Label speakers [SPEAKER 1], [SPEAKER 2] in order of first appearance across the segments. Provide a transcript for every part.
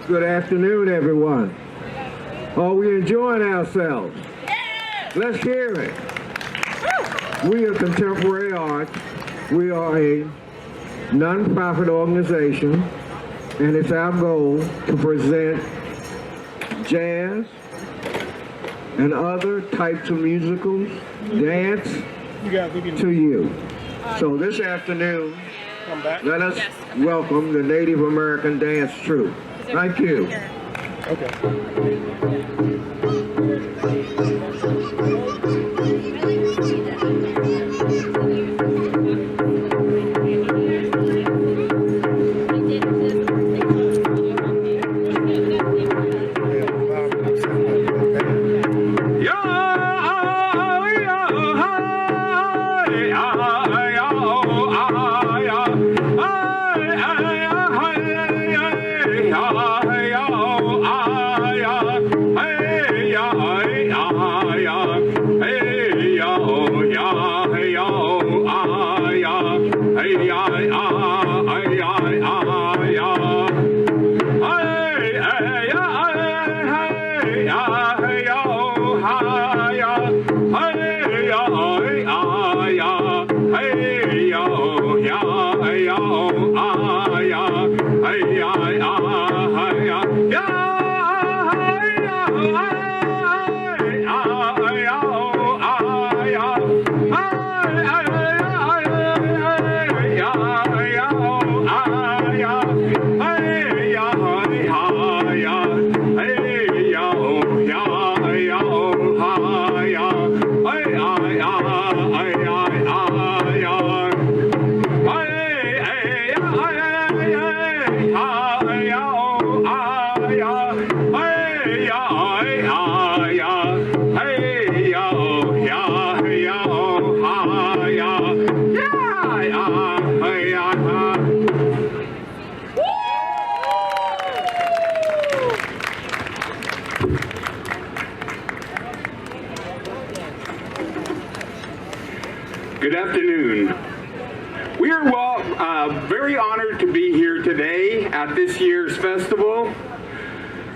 [SPEAKER 1] Good afternoon, everyone. Are we enjoying ourselves? Let's hear it. We are Contemporary Arts. We are a non-profit organization, and it's our goal to present jazz and other types of musicals, dance to you. So this afternoon, let us welcome the Native American Dance Troupe. Thank you.
[SPEAKER 2] Good afternoon. We are very honored to be here today at this year's festival.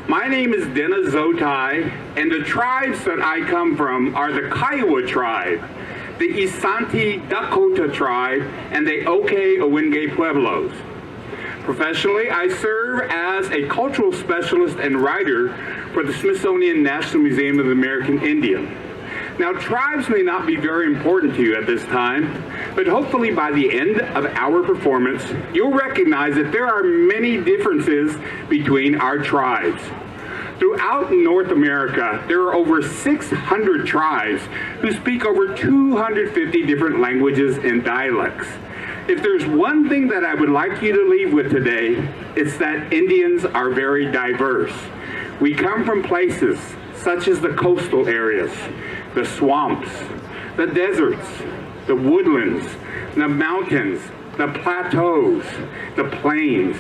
[SPEAKER 2] My name is Dennis Zotai, and the tribes that I come from are the Kiowa tribe, the Isanti Dakota tribe, and the Oke Owenge Pueblos. Professionally, I serve as a cultural specialist and writer for the Smithsonian National Museum of the American Indian. Now, tribes may not be very important to you at this time, but hopefully by the end of our performance, you'll recognize that there are many differences between our tribes. Throughout North America, there are over 600 tribes who speak over 250 different languages and dialects. If there's one thing that I would like you to leave with today, it's that Indians are very diverse. We come from places such as the coastal areas, the swamps, the deserts, the woodlands, the mountains, the plateaus, the plains.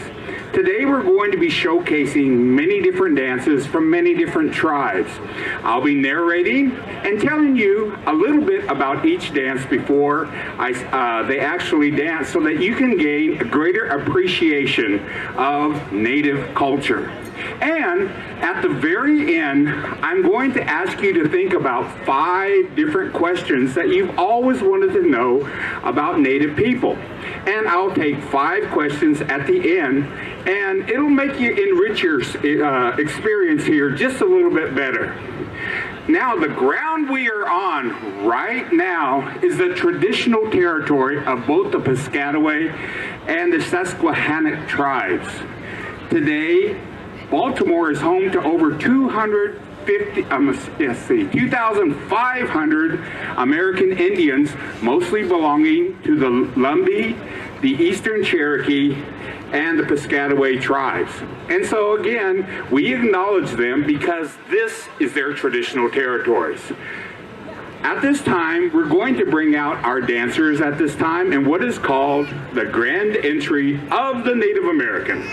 [SPEAKER 2] Today we're going to be showcasing many different dances from many different tribes. I'll be narrating and telling you a little bit about each dance before they actually dance so that you can gain a greater appreciation of Native culture. And at the very end, I'm going to ask you to think about 5 different questions that you've always wanted to know about Native people. And I'll take 5 questions at the end, and it'll make you enrich your experience here just a little bit better. Now, the ground we are on right now is the traditional territory of both the Piscataway and the Susquehannock tribes. Today, Baltimore is home to over 2,500 American Indians, mostly belonging to the Lumbee, the Eastern Cherokee, and the Piscataway tribes. And so again, we acknowledge them because this is their traditional territories. At this time, we're going to bring out our dancers at this time in what is called the Grand Entry of the Native American.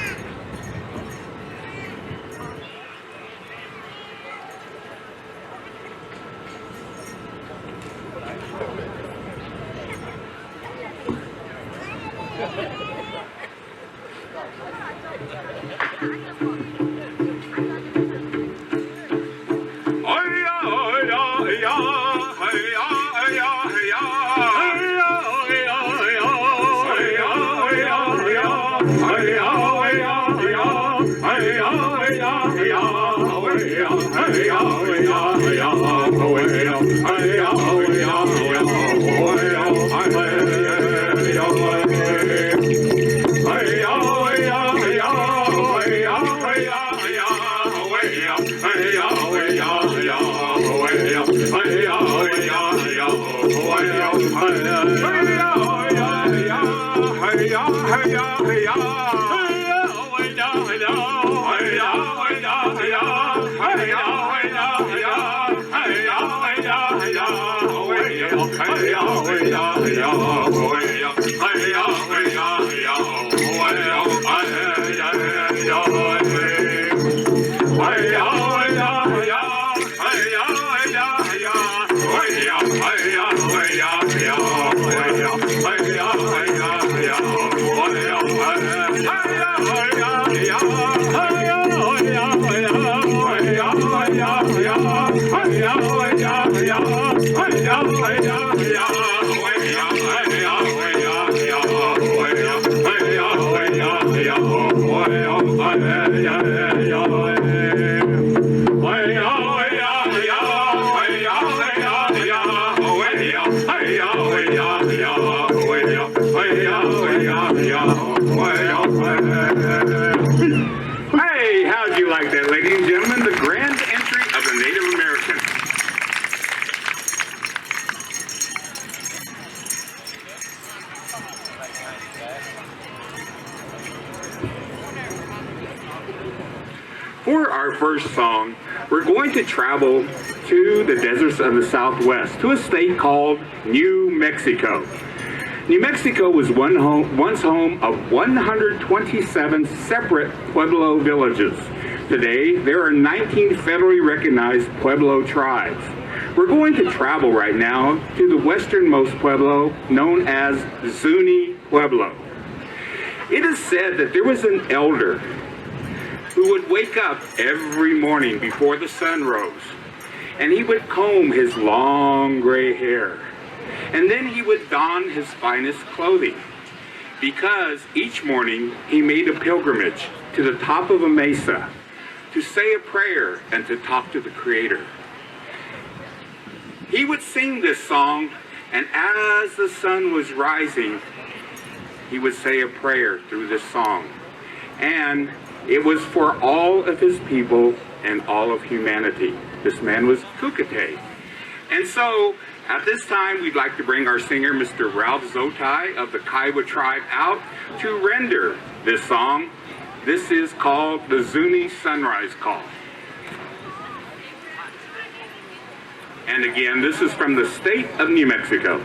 [SPEAKER 2] Hey, how'd you like that, ladies and gentlemen? The grand entry of the Native American. For our first song, we're going to travel to the deserts of the Southwest, to a state called New Mexico. New Mexico was once home of 127 separate Pueblo villages. Today, there are 19 federally recognized Pueblo tribes. We're going to travel right now to the westernmost Pueblo, known as Zuni Pueblo. It is said that there was an elder who would wake up every morning before the sun rose, and he would comb his long gray hair. And then he would don his finest clothing, because each morning he made a pilgrimage to the top of a mesa to say a prayer and to talk to the Creator. He would sing this song, and as the sun was rising, he would say a prayer through this song. And it was for all of his people and all of humanity. This man was Kukate. And so, at this time, we'd like to bring our singer, Mr. Ralph Zotai of the Kiowa tribe, out to render this song. This is called the Zuni Sunrise Call. And again, this is from the state of New Mexico.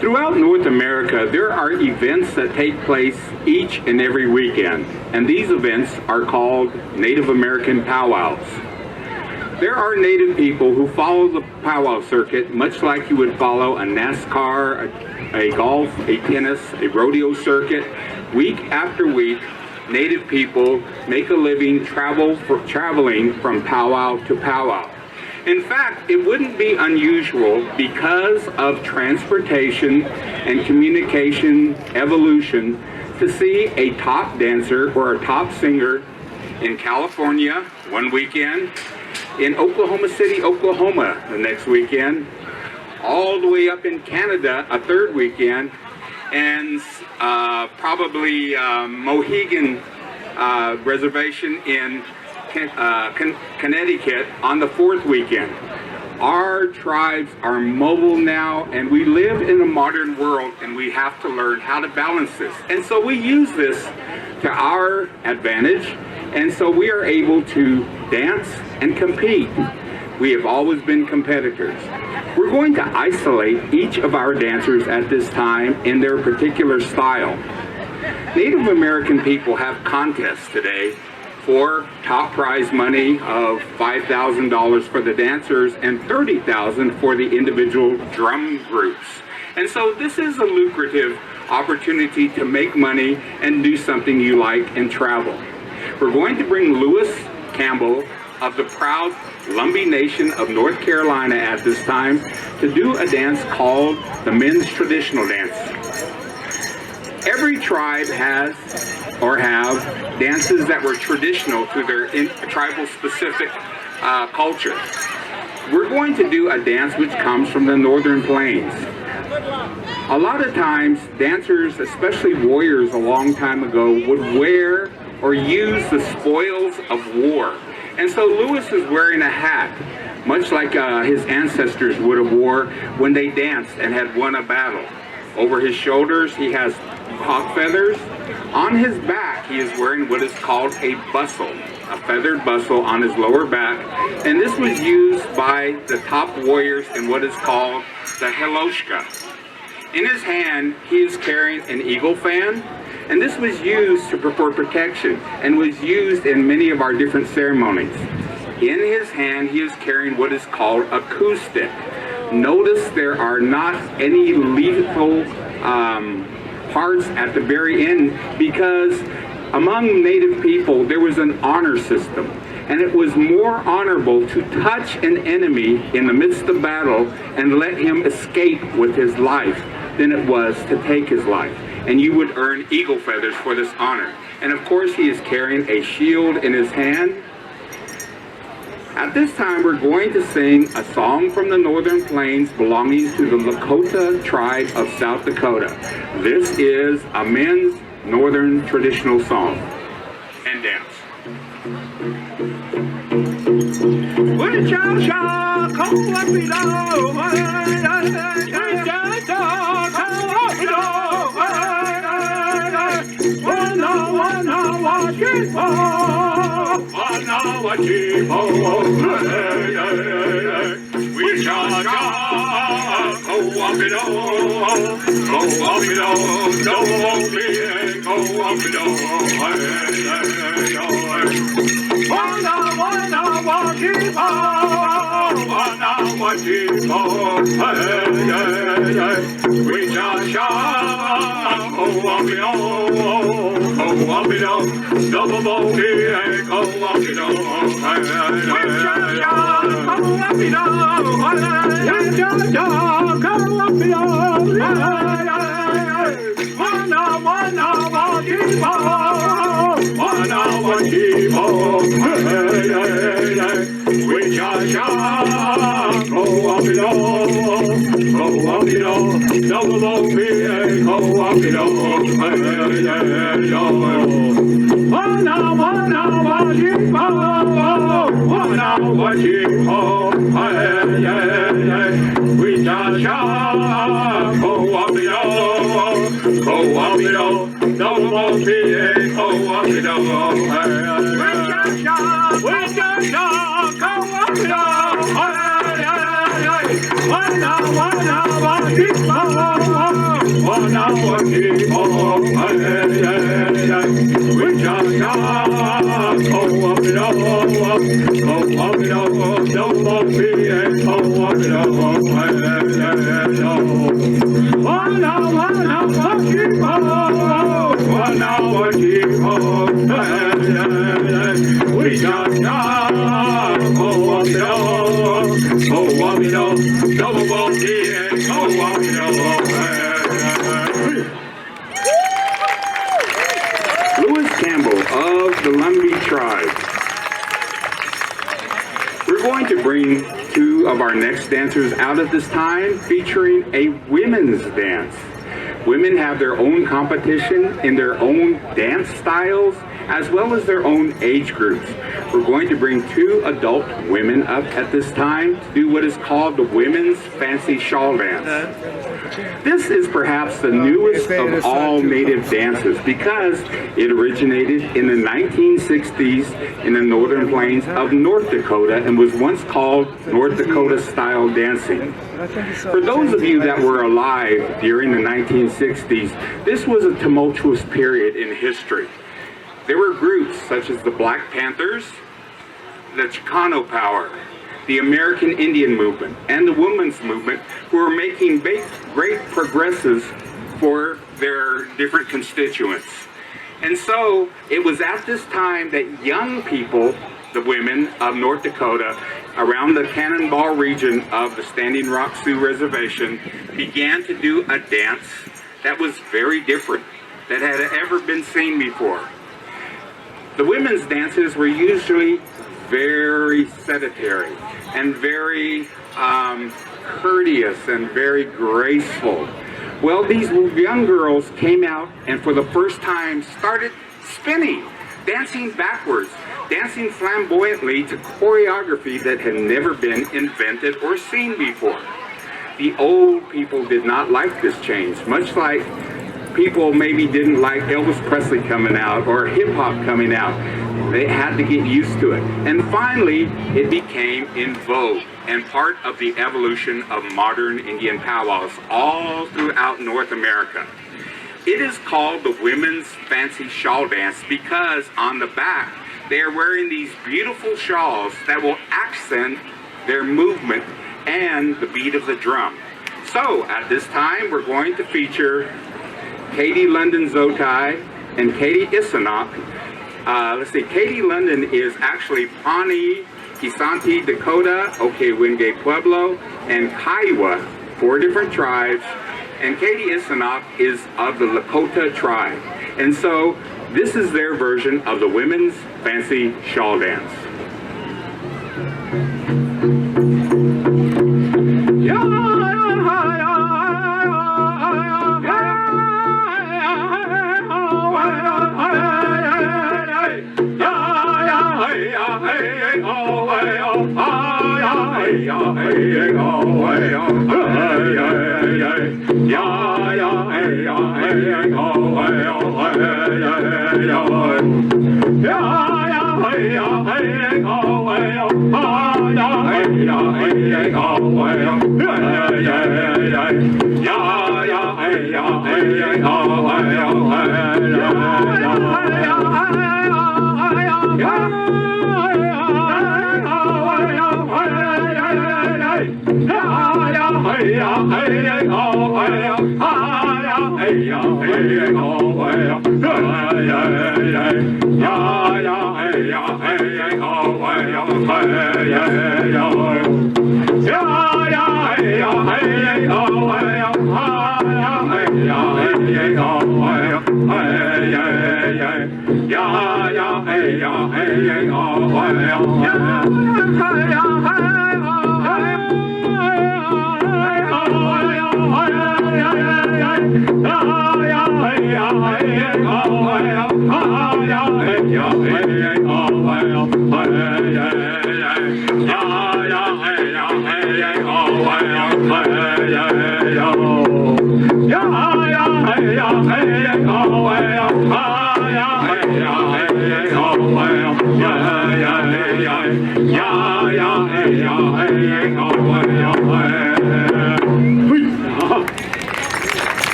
[SPEAKER 2] Throughout North America, there are events that take place each and every weekend, and these events are called Native American powwows. There are Native people who follow the powwow circuit much like you would follow a NASCAR, a golf, a tennis, a rodeo circuit. Week after week, Native people make a living traveling from powwow to powwow. In fact, it wouldn't be unusual because of transportation and communication evolution to see a top dancer or a top singer in California one weekend, in Oklahoma City, Oklahoma the next weekend, all the way up in Canada a third weekend, and probably Mohegan Reservation in Connecticut on the fourth weekend. Our tribes are mobile now, and we live in a modern world, and we have to learn how to balance this. And so we use this to our advantage, and so we are able to dance and compete. We have always been competitors. We're going to isolate each of our dancers at this time in their particular style. Native American people have contests today for top prize money of $5,000 for the dancers and $30,000 for the individual drum groups. And so this is a lucrative opportunity to make money and do something you like and travel. We're going to bring Lewis Campbell of the proud Lumbee Nation of North Carolina at this time to do a dance called the Men's Traditional Dance. Every tribe has or have dances that were traditional to their tribal specific culture. We're going to do a dance which comes from the Northern Plains. A lot of times dancers, especially warriors a long time ago, would wear or use the spoils of war. And so Lewis is wearing a hat, much like his ancestors would have wore when they danced and had won a battle. Over his shoulders, he has hawk feathers. On his back, he is wearing what is called a bustle, a feathered bustle on his lower back. And this was used by the top warriors in what is called the Heloshka. In his hand, he is carrying an eagle fan, and this was used for protection and was used in many of our different ceremonies. In his hand, he is carrying what is called a coup stick. Notice there are not any lethal parts at the very end, because among Native people there was an honor system, and it was more honorable to touch an enemy in the midst of battle and let him escape with his life than it was to take his life. And you would earn eagle feathers for this honor. And of course he is carrying a shield in his hand. At this time, we're going to sing a song from the Northern Plains belonging to the Lakota tribe of South Dakota. This is a men's Northern traditional song and dance. We shall go up it all, Lewis Campbell of the Lumbee tribe. We're going to bring two of our next dancers out at this time, featuring a women's dance. Women have their own competition in their own dance styles, as well as their own age groups. We're going to bring two adult women up at this time to do what is called the Women's Fancy Shawl Dance. This is perhaps the newest of all native dances because it originated in the 1960s in the northern plains of North Dakota and was once called North Dakota style dancing. For those of you that were alive during the 1960s, this was a tumultuous period in history. There were groups such as the Black Panthers, the Chicano Power, the American Indian Movement, and the Women's Movement who were making great progresses for their different constituents. And so it was at this time that young people, the women of North Dakota, around the Cannonball region of the Standing Rock Sioux Reservation, began to do a dance that was very different, that had ever been seen before. The women's dances were usually very sedentary and very courteous and very graceful. Well, these young girls came out and for the first time started spinning, dancing backwards, dancing flamboyantly to choreography that had never been invented or seen before. The old people did not like this change, much like people maybe didn't like Elvis Presley coming out or hip-hop coming out. They had to get used to it. And finally, it became in vogue and part of the evolution of modern Indian powwows all throughout North America. It is called the Women's Fancy Shawl Dance because on the back, they are wearing these beautiful shawls that will accent their movement and the beat of the drum. So at this time, we're going to feature Katie London Zotai and Katie Isanok. Katie London is actually Pawnee, Isanti, Dakota, Okewingate Pueblo, and Kiowa, 4 different tribes. And Katie Isanok is of the Lakota tribe. And so this is their version of the Women's Fancy Shawl Dance.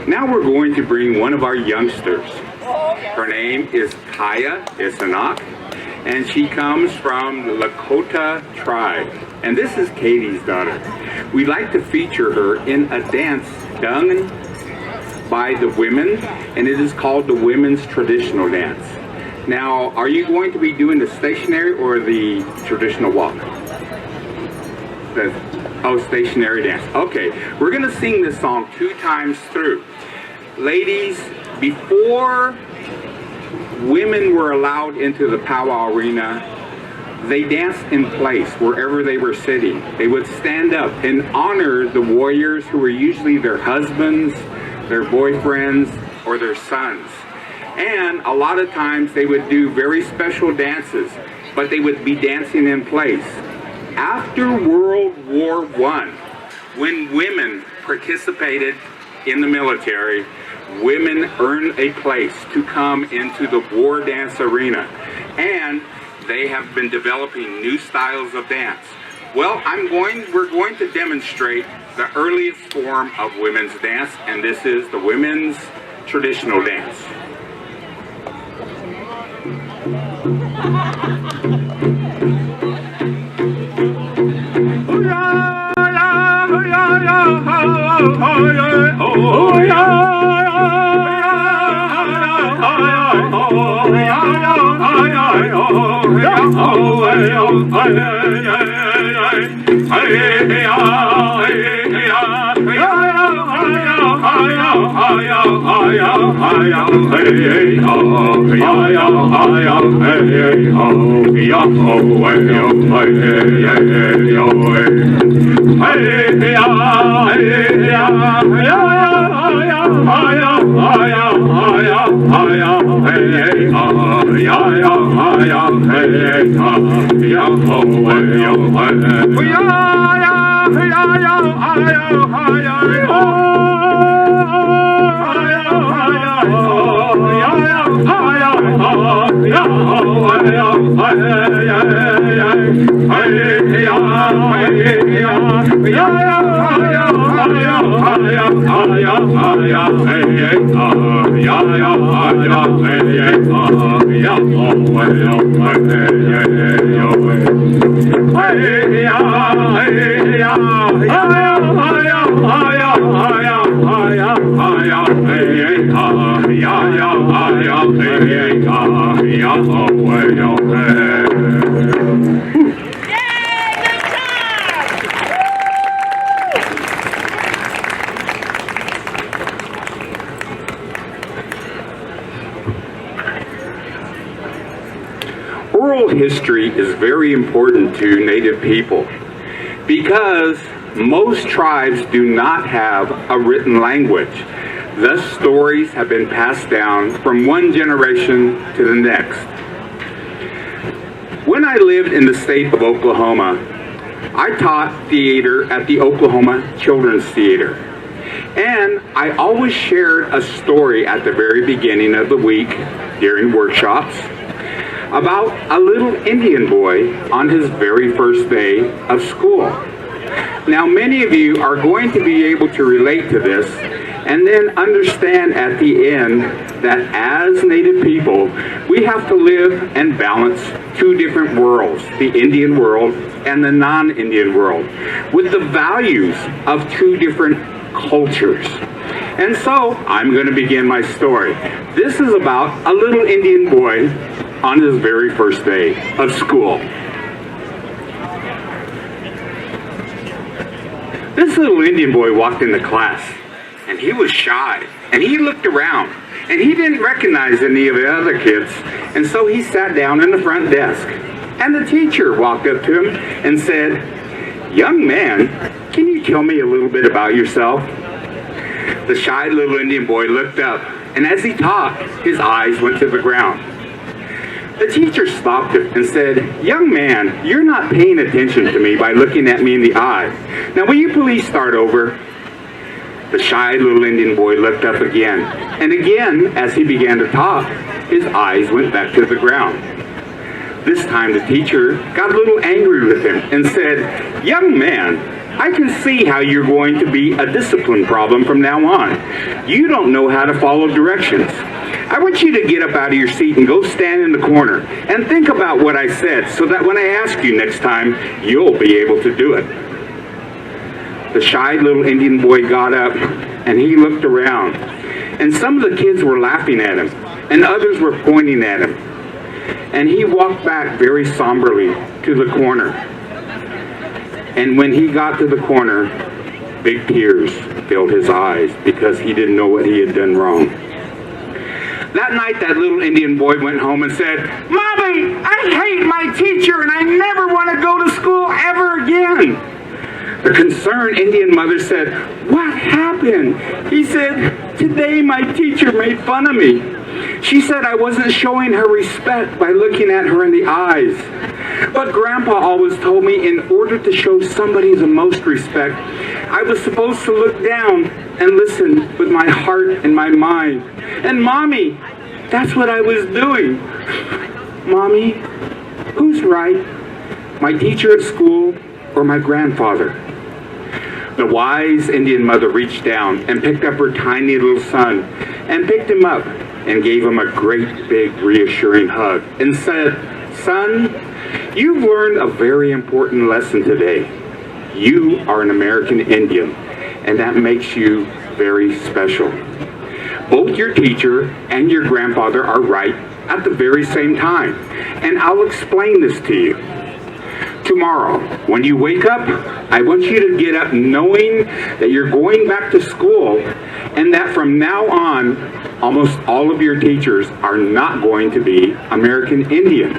[SPEAKER 2] Now Now we're going to bring one of our youngsters. Her name is Kaya Isanak, and she comes from the Lakota tribe. And this is Katie's daughter. We like to feature her in a dance done by the women, and it is called the Women's Traditional Dance. Now, are you going to be doing the stationary or the traditional walk? Stationary dance. Okay, we're going to sing this song 2 times through. Ladies, before women were allowed into the powwow arena, they danced in place wherever they were sitting. They would stand up and honor the warriors who were usually their husbands, their boyfriends, or their sons. And a lot of times they would do very special dances, but they would be dancing in place. After World War I, when women participated in the military, women earned a place to come into the war dance arena. And they have been developing new styles of dance. Well, we're going to demonstrate the earliest form of women's dance, and this is the women's traditional dance. Oral history is very important to Native people because most tribes do not have a written language. Thus, stories have been passed down from one generation to the next. When I lived in the state of Oklahoma, I taught theater at the Oklahoma Children's Theater. And I always shared a story at the very beginning of the week during workshops about a little Indian boy on his very first day of school. Now, many of you are going to be able to relate to this and then understand at the end that as Native people, we have to live and balance 2 different worlds, the Indian world and the non-Indian world, with the values of 2 different cultures. And so, I'm going to begin my story. This is about a little Indian boy on his very first day of school. This little Indian boy walked into class, and he was shy, and he looked around, and he didn't recognize any of the other kids, and so he sat down in the front desk. And the teacher walked up to him and said, "Young man, can you tell me a little bit about yourself?" The shy little Indian boy looked up, and as he talked, his eyes went to the ground. The teacher stopped him and said, "Young man, you're not paying attention to me by looking at me in the eye. Now, will you please start over?" The shy little Indian boy looked up again, and again, as he began to talk, his eyes went back to the ground. This time the teacher got a little angry with him and said, "Young man, I can see how you're going to be a discipline problem from now on. You don't know how to follow directions. I want you to get up out of your seat and go stand in the corner and think about what I said so that when I ask you next time, you'll be able to do it." The shy little Indian boy got up and he looked around, and some of the kids were laughing at him and others were pointing at him. And he walked back very somberly to the corner. And when he got to the corner, big tears filled his eyes because he didn't know what he had done wrong. That night, that little Indian boy went home and said, "Mommy, I hate my teacher and I never want to go to school ever again." The concerned Indian mother said, "What happened?" He said, "Today my teacher made fun of me. She said I wasn't showing her respect by looking at her in the eyes. But Grandpa always told me in order to show somebody the most respect, I was supposed to look down and listen with my heart and my mind. And Mommy, that's what I was doing. Mommy, who's right? My teacher at school or my grandfather?" The wise Indian mother reached down and picked up her tiny little son and picked him up and gave him a great big reassuring hug and said, "Son, you've learned a very important lesson today. You are an American Indian, and that makes you very special. Both your teacher and your grandfather are right at the very same time, and I'll explain this to you. Tomorrow, when you wake up, I want you to get up knowing that you're going back to school and that from now on, almost all of your teachers are not going to be American Indian.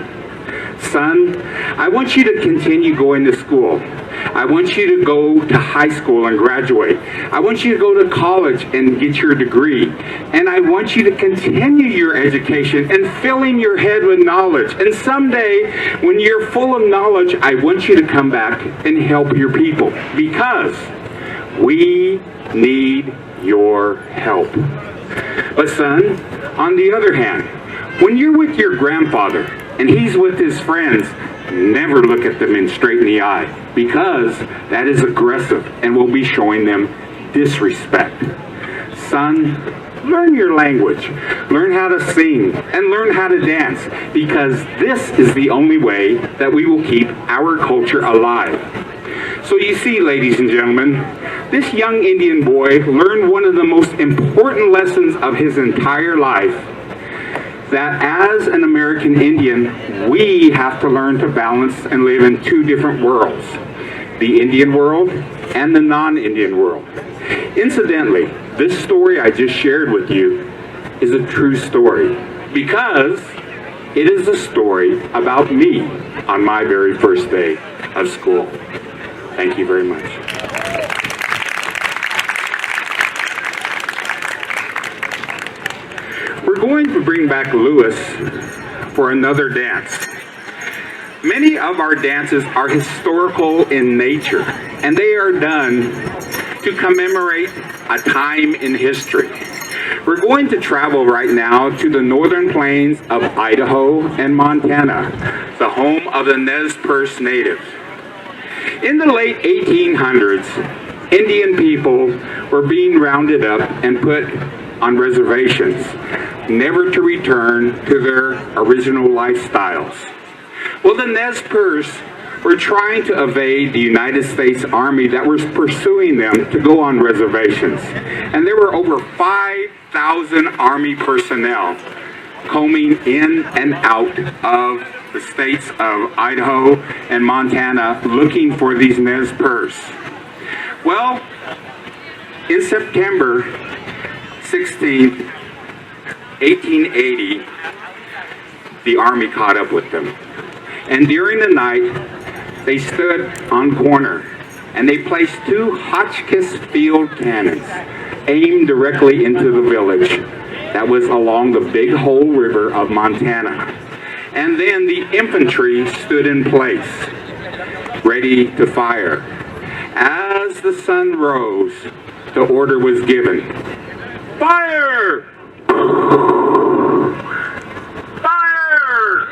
[SPEAKER 2] Son, I want you to continue going to school. I want you to go to high school and graduate. I want you to go to college and get your degree. And I want you to continue your education and filling your head with knowledge. And someday, when you're full of knowledge, I want you to come back and help your people because we need your help. But son, on the other hand, when you're with your grandfather and he's with his friends, never look at them straight in the eye because that is aggressive and will be showing them disrespect. Son, learn your language, learn how to sing, and learn how to dance because this is the only way that we will keep our culture alive. So you see, ladies and gentlemen, this young Indian boy learned one of the most important lessons of his entire life, that as an American Indian, we have to learn to balance and live in two different worlds, the Indian world and the non-Indian world. Incidentally, this story I just shared with you is a true story because it is a story about me on my very first day of school. Thank you very much. We're going to bring back Lewis for another dance. Many of our dances are historical in nature, and they are done to commemorate a time in history. We're going to travel right now to the northern plains of Idaho and Montana, the home of the Nez Perce natives. In the late 1800s, Indian people were being rounded up and put on reservations, never to return to their original lifestyles. Well, the Nez Perce were trying to evade the United States Army that was pursuing them to go on reservations. And there were over 5,000 Army personnel combing in and out of the states of Idaho and Montana looking for these Nez Perce. Well, in September 16th, 1880, the Army caught up with them. And during the night, they stood on corner and they placed two Hotchkiss field cannons aimed directly into the village that was along the Big Hole River of Montana. And then the infantry stood in place, ready to fire. As the sun rose, the order was given. Fire! Fire!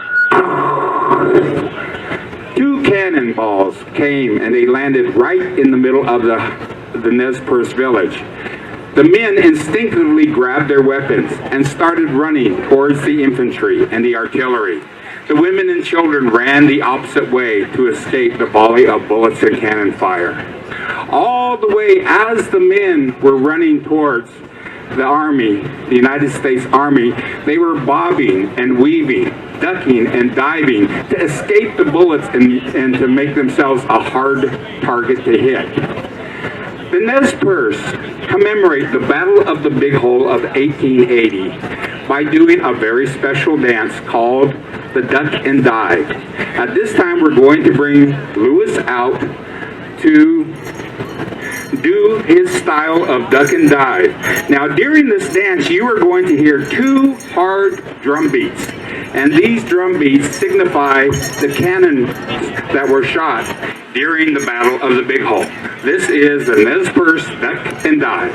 [SPEAKER 2] cannonballs came and they landed right in the middle of the Nez Perce village. The men instinctively grabbed their weapons and started running towards the infantry and the artillery. The women and children ran the opposite way to escape the volley of bullets and cannon fire. All the way as the men were running towards the Army, the United States Army, they were bobbing and weaving, ducking and diving to escape the bullets and to make themselves a hard target to hit. The Nez Perce commemorate the Battle of the Big Hole of 1880 by doing a very special dance called the Duck and Dive. At this time, we're going to bring Louis out to do his style of duck and dive. Now, during this dance, you are going to hear 2 hard drum beats, and these drum beats signify the cannon that were shot during the Battle of the Big Hole. This is the Nez Perce Duck and Dive.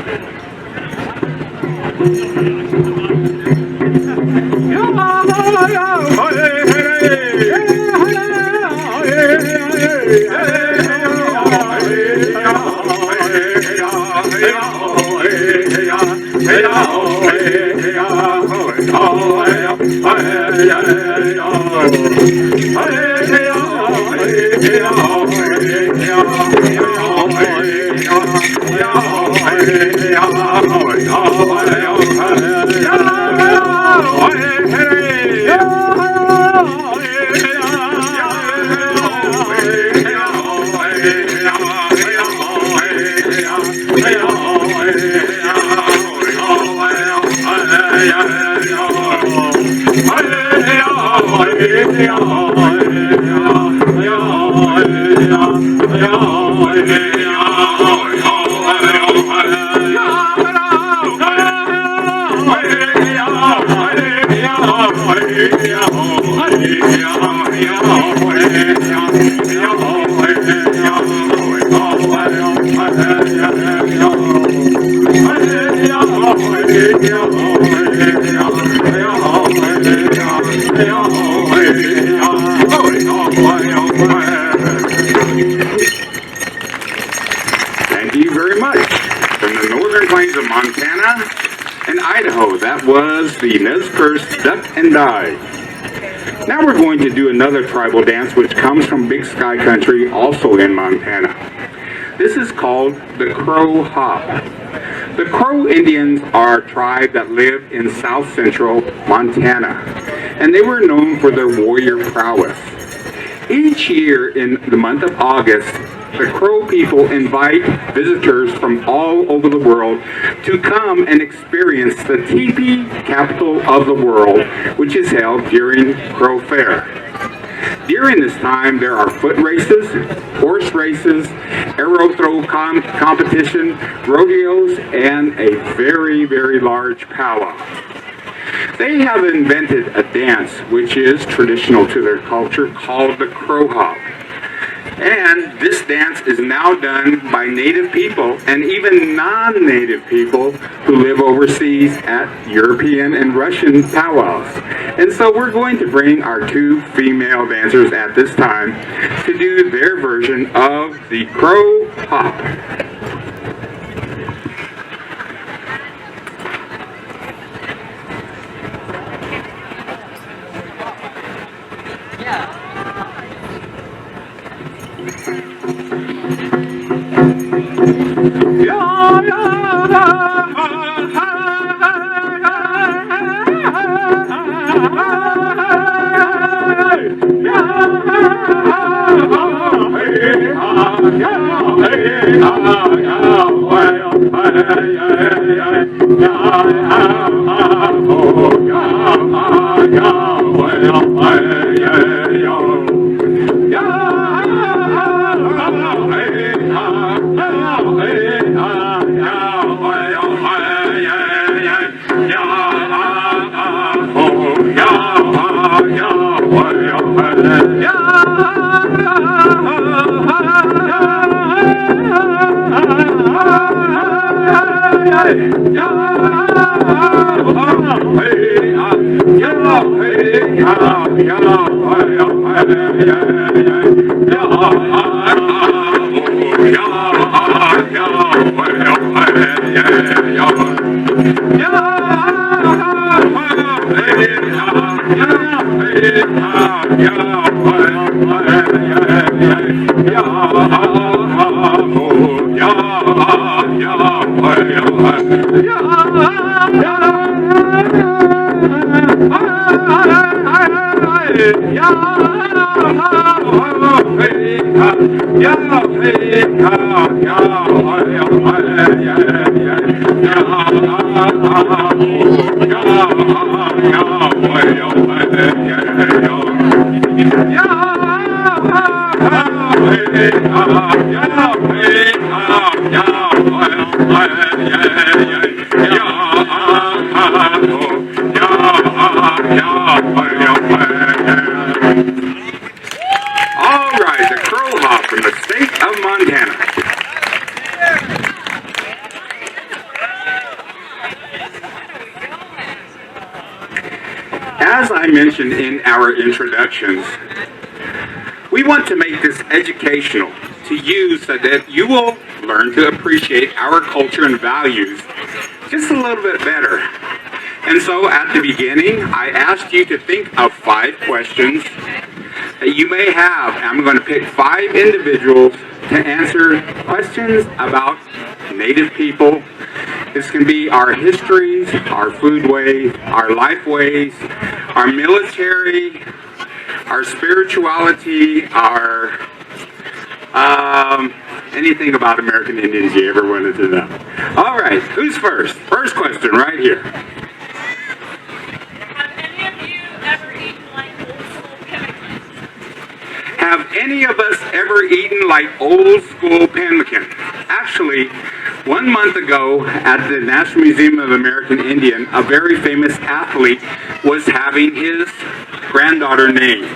[SPEAKER 2] Thank you very much. From the northern plains of Montana and Idaho, that was the Nez Perce Duck and Dive. Now we're going to do another tribal dance which comes from Big Sky Country, also in Montana. This is called the Crow Hop. The Crow Indians are a tribe that lived in south central Montana, and they were known for their warrior prowess. Each year in the month of August, the Crow people invite visitors from all over the world to come and experience the teepee capital of the world, which is held during Crow Fair. During this time, there are foot races, horse races, arrow throw competition, rodeos, and a very, very large powwow. They have invented a dance which is traditional to their culture called the Crow Hop. And this dance is now done by Native people and even non-Native people who live overseas at European and Russian powwows. And so we're going to bring our 2 female dancers at this time to do their version of the Crow Hop. All right, the Crow Hop from the state of Montana. As I mentioned in our introductions, we want to make this educational to you so that you will learn to appreciate our culture and values just a little bit better. And so at the beginning, I asked you to think of 5 questions that you may have. I'm going to pick 5 individuals to answer questions about Native people. This can be our histories, our foodways, our lifeways, our military, our spirituality, our anything about American Indians you ever wanted to know. All right, who's first? First question right here. Have any of us ever eaten like old school pemmican? Actually, 1 month ago at the National Museum of American Indian, a very famous athlete was having his granddaughter named.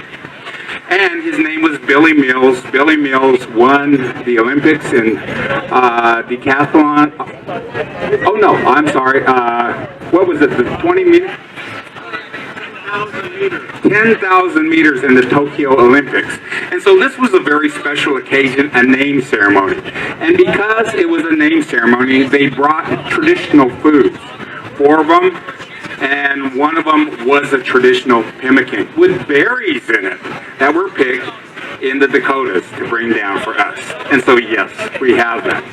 [SPEAKER 2] And his name was Billy Mills. Billy Mills won the Olympics in decathlon. Oh no, I'm sorry. What was it, the 20 meters? 10,000 meters in the Tokyo Olympics. And so this was a very special occasion, a name ceremony. And because it was a name ceremony, they brought traditional foods. 4 of them, and one of them was a traditional pemmican with berries in it that were picked in the Dakotas to bring down for us. And so yes, we have that.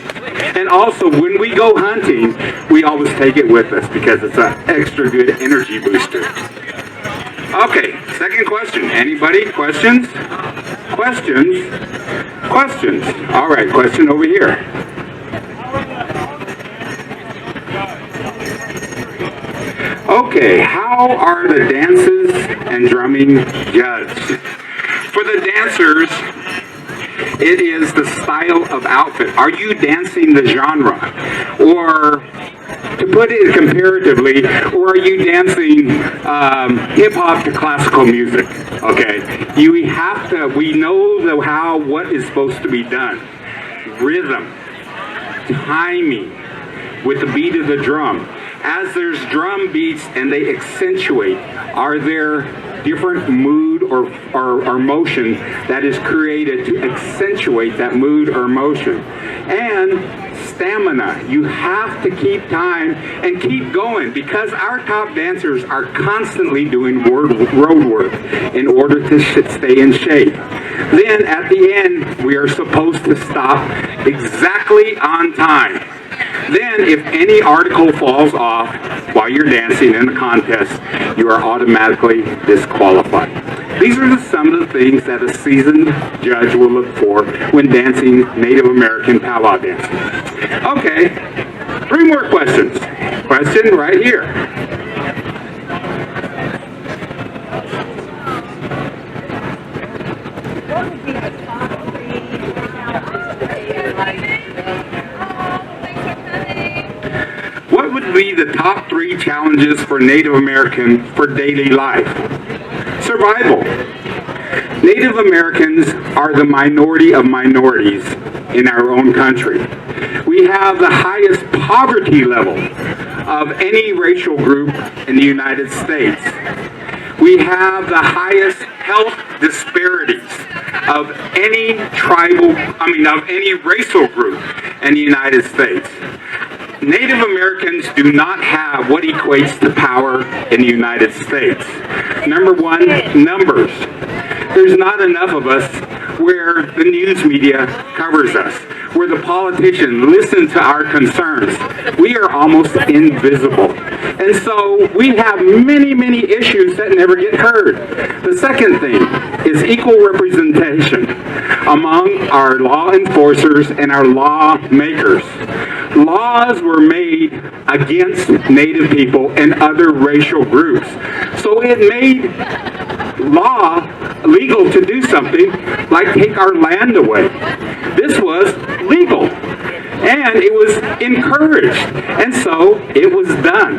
[SPEAKER 2] And also when we go hunting, we always take it with us because it's an extra good energy booster. Okay, second question. Anybody? Questions? Questions? Questions? All right, question over here. Okay, how are the dances and drumming judged? For the dancers, it is the style of outfit. Are you dancing the genre? Or, to put it comparatively, or are you dancing hip-hop to classical music? Okay, we know what is supposed to be done. Rhythm, timing, with the beat of the drum. As there's drum beats and they accentuate, are there different mood or motion that is created to accentuate that mood or motion? And stamina. You have to keep time and keep going because our top dancers are constantly doing road work in order to stay in shape. Then at the end, we are supposed to stop exactly on time. Then, if any article falls off while you're dancing in the contest, you are automatically disqualified. These are some of the things that a seasoned judge will look for when dancing Native American powwow dancing. Okay, 3 more questions. Question right here. What would be the top 3 challenges for Native American for daily life? Survival. Native Americans are the minority of minorities in our own country. We have the highest poverty level of any racial group in the United States. We have the highest health disparities of any of any racial group in the United States. Native Americans do not have what equates to power in the United States. Number one, numbers. There's not enough of us where the news media covers us, where the politicians listen to our concerns. We are almost invisible. And so we have many, many issues that never get heard. The second thing is equal representation among our law enforcers and our lawmakers. Laws were made against Native people and other racial groups. So it made law legal to do something like take our land away. This was legal and it was encouraged, and so it was done.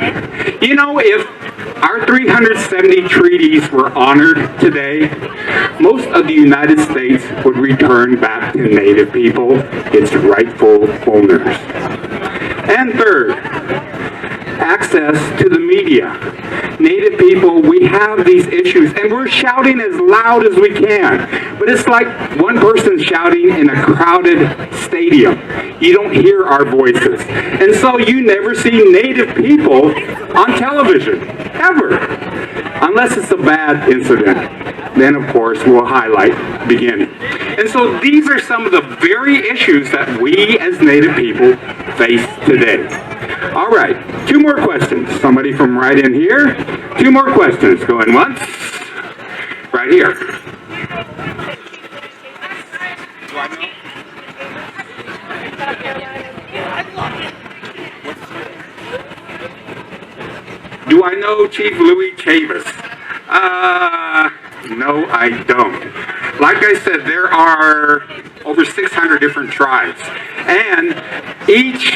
[SPEAKER 2] You know, if our 370 treaties were honored today, most of the United States would return back to Native people its rightful owners. And third, access to the media. Native people, we have these issues and we're shouting as loud as we can. But it's like one person shouting in a crowded stadium. You don't hear our voices. And so you never see Native people on television, ever. Unless it's a bad incident. Then, of course, we'll highlight beginning. And so these are some of the very issues that we as Native people face today. All right, 2 more questions. Somebody from right in here. 2 more questions. Going once. Right here. Do I know Chief Louis Chavis? No, I don't. Like I said, there are over 600 different tribes. And each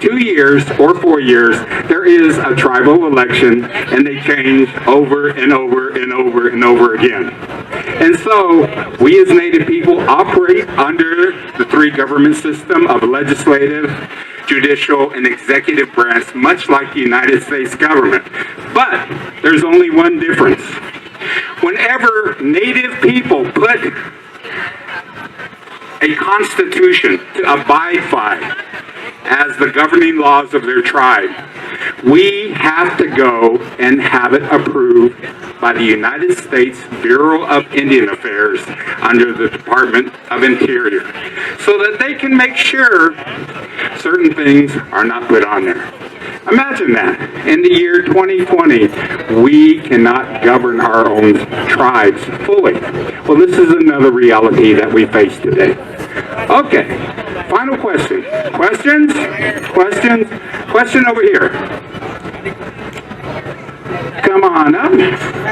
[SPEAKER 2] 2 years or 4 years, there is a tribal election, and they change over and over and over and over again. And so, we as Native people operate under the 3 government system of legislative, judicial, and executive branch, much like the United States government. But there's only one difference. Whenever Native people put a constitution to abide by as the governing laws of their tribe, we have to go and have it approved by the United States Bureau of Indian Affairs under the Department of Interior, so that they can make sure certain things are not put on there. Imagine that. In the year 2020, we cannot govern our own tribes fully. Well, this is another reality that we face today. Okay, final question. Questions? Questions? Question over here. Come on up.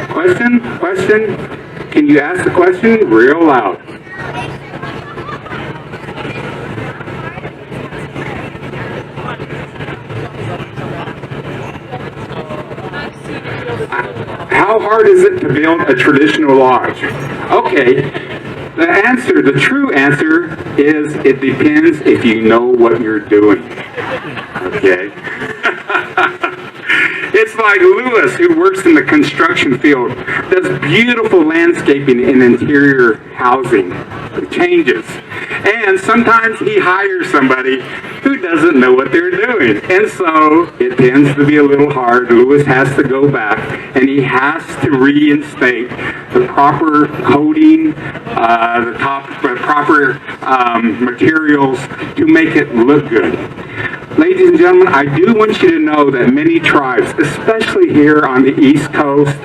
[SPEAKER 2] Question? Question? Can you ask the question real loud? How hard is it to build a traditional lodge? Okay, the true answer is it depends if you know what you're doing. Okay? It's like Lewis, who works in the construction field, does beautiful landscaping in interior housing, changes. And sometimes he hires somebody who doesn't know what they're doing. And so it tends to be a little hard. Lewis has to go back and he has to reinstate the proper coating, the proper materials to make it look good. Ladies and gentlemen, I do want you to know that many tribes, especially here on the East Coast,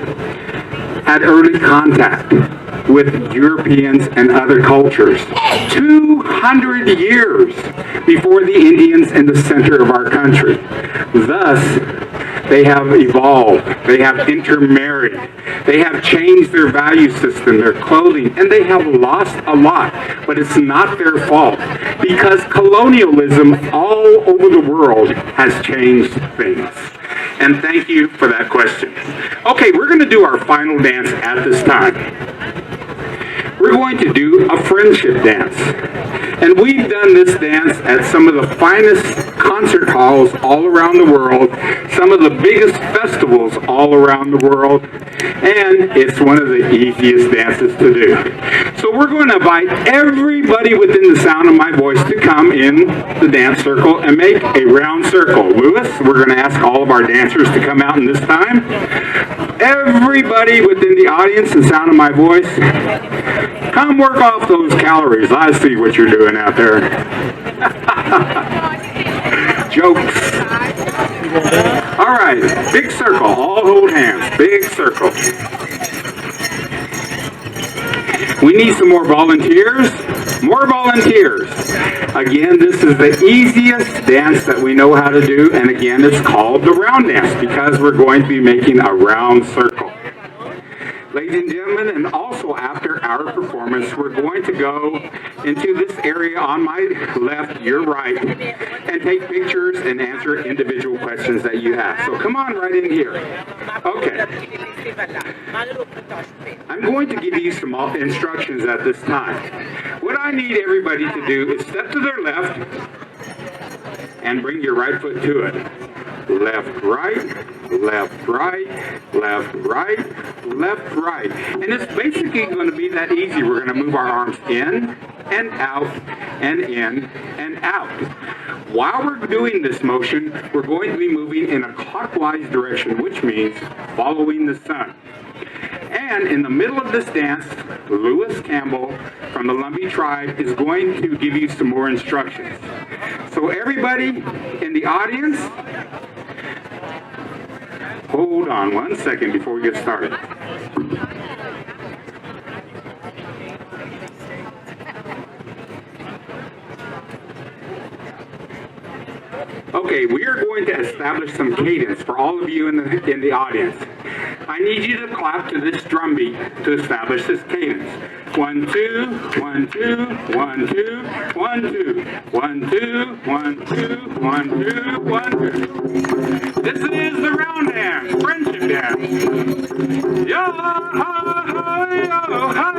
[SPEAKER 2] had early contact with Europeans and other cultures 200 years before the Indians in the center of our country. Thus, they have evolved, they have intermarried, they have changed their value system, their clothing, and they have lost a lot. But it's not their fault, because colonialism all over the world has changed things. And thank you for that question. Okay, we're going to do our final dance at this time. We're going to do a friendship dance. And we've done this dance at some of the finest concert halls all around the world, some of the biggest festivals all around the world, and it's one of the easiest dances to do. So we're going to invite everybody within the sound of my voice to come in the dance circle and make a round circle. Lewis, we're going to ask all of our dancers to come out in this time. Everybody within the audience and sound of my voice, come work off those calories. I see what you're doing out there. Jokes. All right, big circle. All hold hands. Big circle. We need some more volunteers. More volunteers. Again, this is the easiest dance that we know how to do, and again, it's called the round dance because we're going to be making a round circle. Ladies and gentlemen, and also after our performance, we're going to go into this area on my left, your right, and take pictures and answer individual questions that you have. So come on right in here. Okay. I'm going to give you some instructions at this time. What I need everybody to do is step to their left and bring your right foot to it. Left, right, left, right, left, right, left, right. And it's basically going to be that easy. We're going to move our arms in and out and in and out. While we're doing this motion, we're going to be moving in a clockwise direction, which means following the sun. And in the middle of this dance, Lewis Campbell from the Lumbee tribe is going to give you some more instructions. So everybody in the audience, hold on 1 second before we get started. Okay, we are going to establish some cadence for all of you in the audience. I need you to clap to this drum beat to establish this cadence. 1, 2, 1, 2, 1, 2, 1, 2, 1, 2, 1, 2, 1, 2, 1, 2. This is the round dance, friendship dance. Yo, hi, yo, hi,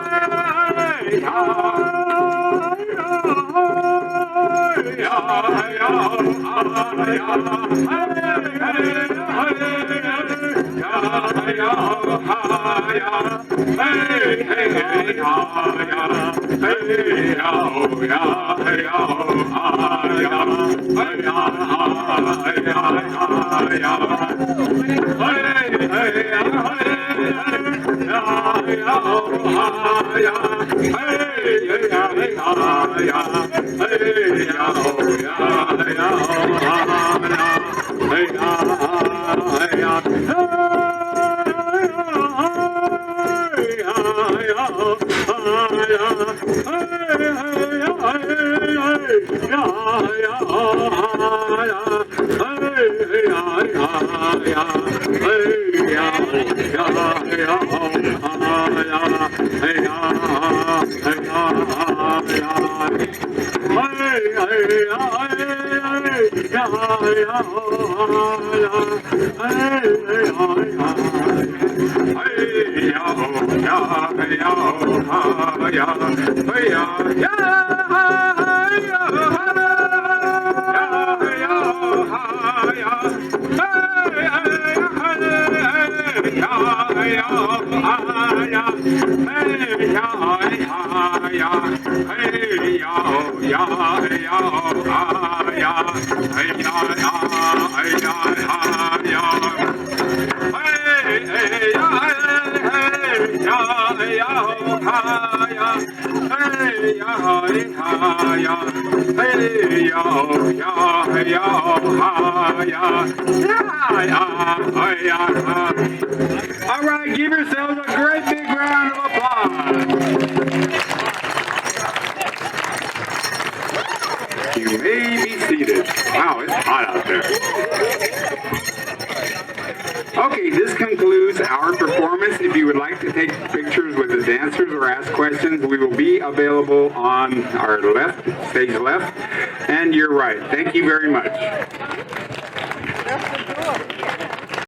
[SPEAKER 2] All right, give yourselves a great big round of applause. You may be seated. Wow, it's hot out there. Okay, this concludes our performance. If you would like to take pictures with the dancers or ask questions, we will be available on our left, stage left, and your right. Thank you very much.